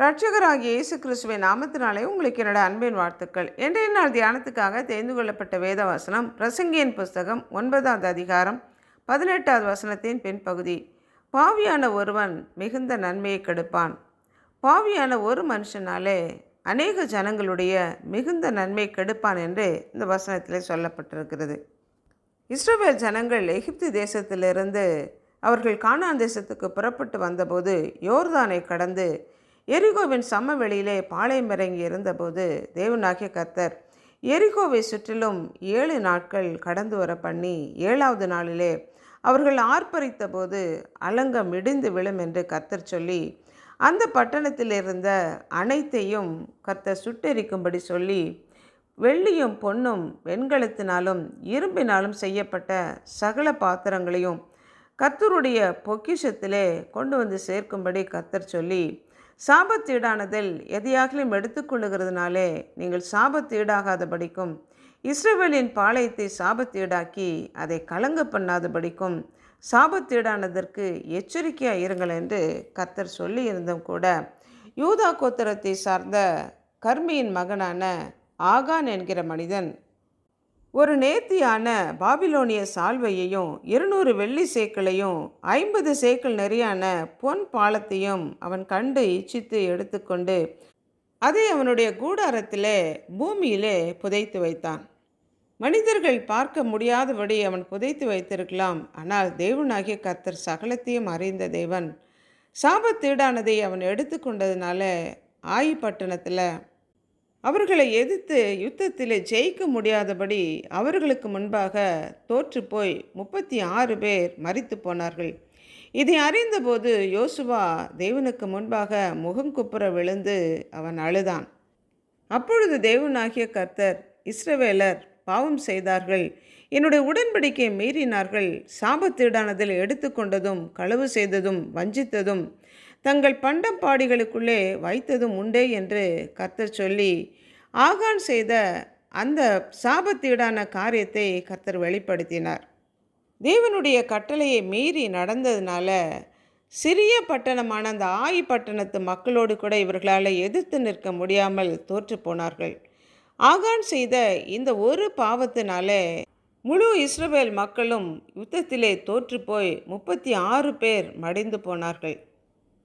இரட்சகராகிய இயேசு கிறிஸ்துவின் நாமத்தினாலே உங்களுக்கு என்னோட அன்பின் வாழ்த்துக்கள். இன்றைய நாள் தியானத்துக்காக தெரிந்து கொள்ளப்பட்ட வேத வசனம் பிரசங்கியின் புஸ்தகம் 9வது அதிகாரம் 18வது வசனத்தின் பின்பகுதி. பாவியான ஒருவன் மிகுந்த நன்மையை கெடுப்பான். பாவியான ஒரு மனுஷனாலே அநேக ஜனங்களுடைய மிகுந்த நன்மை கெடுப்பான் என்று இந்த வசனத்தில் சொல்லப்பட்டிருக்கிறது. இஸ்ரவேல் ஜனங்கள் எகிப்து தேசத்திலிருந்து அவர்கள் கானான் தேசத்துக்கு புறப்பட்டு வந்தபோது யோர்தானை கடந்து எரிகோவின் சமவெளியிலே பாளையம் இறங்கி இருந்தபோது தேவனாகிய கர்த்தர் எரிகோவை சுற்றிலும் 7 நாட்கள் கடந்து வர பண்ணி 7வது நாளிலே அவர்கள் ஆர்ப்பரித்த போது அலங்கம் இடிந்து விழும் என்று கர்த்தர் சொல்லி அந்த பட்டணத்தில் இருந்த அனைத்தையும் கர்த்தர் சுட்டெரிக்கும்படி சொல்லி வெள்ளியும் பொன்னும் வெண்கலத்தினாலும் இரும்பினாலும் செய்யப்பட்ட சகல பாத்திரங்களையும் கர்த்தருடைய பொக்கிஷத்திலே கொண்டு வந்து சேர்க்கும்படி கர்த்தர் சொல்லி சாபத்தீடானதில் எதையாகிலும் எடுத்துக்கொள்ளுகிறதுனாலே நீங்கள் சாபத்தீடாகாதபடிக்கும் இஸ்ரவேலின் பாளையத்தை சாபத்தீடாக்கி அதை கலங்க பண்ணாதபடிக்கும் சாபத்தீடானதற்கு எச்சரிக்கையாக இருங்கள் என்று கர்த்தர் சொல்லி இருந்தும் கூட யூதா கோத்திரத்தை சார்ந்த கர்மியின் மகனான ஆகான் என்கிற மனிதன் ஒரு நேர்த்தியான பாபிலோனிய சால்வையையும் 200 வெள்ளி சேக்களையும் 50 சேக்கல் நிறையான பொன் பாலத்தையும் அவன் கண்டு இச்சித்து எடுத்துக்கொண்டு அதை அவனுடைய கூடாரத்திலே பூமியிலே புதைத்து வைத்தான். மனிதர்கள் பார்க்க முடியாதபடி அவன் புதைத்து வைத்திருக்கலாம். ஆனால் தேவனாகிய கர்த்தர் சகலத்தையும் அறிந்த தேவன் சாபத்தீடானதை அவன் எடுத்துக்கொண்டதுனால ஆயி பட்டணத்தில் அவர்களை எதிர்த்து யுத்தத்தில் ஜெயிக்க முடியாதபடி அவர்களுக்கு முன்பாக தோற்று போய் 36 பேர் மரித்து போனார்கள். இதை அறிந்தபோது யோசுவா தேவனுக்கு முன்பாக முகம் குப்புற விழுந்து அவன் அழுதான். அப்பொழுது தேவனாகிய கர்த்தர் இஸ்ரவேலர் பாவம் செய்தார்கள், என்னுடைய உடன்படிக்கை மீறினார்கள், சாபத்தீடானதில் எடுத்துக்கொண்டதும் களவு செய்ததும் வஞ்சித்ததும் தங்கள் பண்டம்பாடிகளுக்குள்ளே வைத்ததும் உண்டே என்று கர்த்தர் சொல்லி ஆகான் செய்த அந்த சாபத்தீடான காரியத்தை கர்த்தர் வெளிப்படுத்தினார். தேவனுடைய கட்டளையை மீறி நடந்ததுனால சிறிய பட்டணமான அந்த ஆயி பட்டணத்து மக்களோடு கூட இவர்களால் எதிர்த்து நிற்க முடியாமல் தோற்று போனார்கள். ஆகான் செய்த இந்த ஒரு பாவத்தினால முழு இஸ்ரவேல் மக்களும் யுத்தத்திலே தோற்று போய் 36 பேர் மடிந்து போனார்கள்.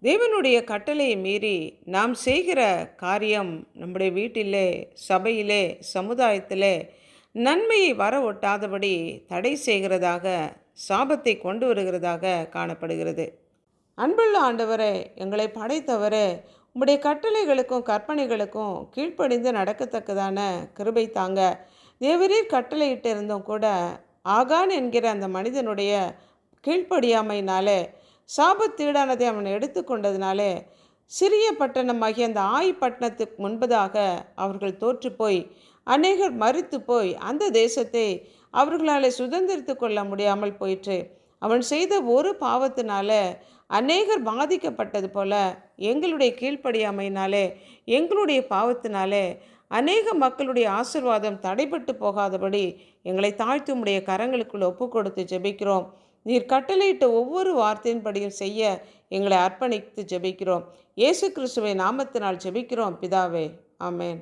தேவனுடைய கட்டளையை மீறி நாம் செய்கிற காரியம் நம்முடைய வீட்டிலே, சபையிலே, சமுதாயத்திலே நன்மையை வர ஒட்டாதபடி தடை செய்கிறதாக, சாபத்தை கொண்டு வருகிறதாக காணப்படுகிறது. அன்புள்ள ஆண்டவரே, எங்களை படைத்தவரே, உம்முடைய கட்டளைகளுக்கும் கற்பனைகளுக்கும் கீழ்ப்படிந்து நடக்கத்தக்கதான கிருபை தாங்க. தேவரீர் கட்டளையிட்டு இருந்தும் கூட ஆகான் என்கிற அந்த மனிதனுடைய கீழ்ப்படியாமையினாலே சாபத்தீடானதை அவன் எடுத்துக்கொண்டதினாலே சிறிய பட்டணமாகிய அந்த ஆயி பட்டணத்துக்கு முன்பதாக அவர்கள் தோற்று போய் அநேகர் மரித்து போய் அந்த தேசத்தை அவர்களால் சுதந்திரித்து கொள்ள முடியாமல் போயிற்று. அவன் செய்த ஒரு பாவத்தினால அநேகர் பாதிக்கப்பட்டது போல எங்களுடைய கீழ்ப்படியாமையினாலே, எங்களுடைய பாவத்தினாலே அநேக மக்களுடைய ஆசீர்வாதம் தடைபட்டு போகாதபடி எங்களை தாழ்த்தி உம்முடைய கரங்களுக்குள் ஒப்பு கொடுத்து ஜெபிக்கிறோம். நீர் கட்டளையிட்ட ஒவ்வொரு வார்த்தையின்படியும் செய்ய எங்களை அர்ப்பணித்து ஜெபிக்கிறோம். இயேசு கிறிஸ்துவின் நாமத்தினால் ஜெபிக்கிறோம் பிதாவே, ஆமென்.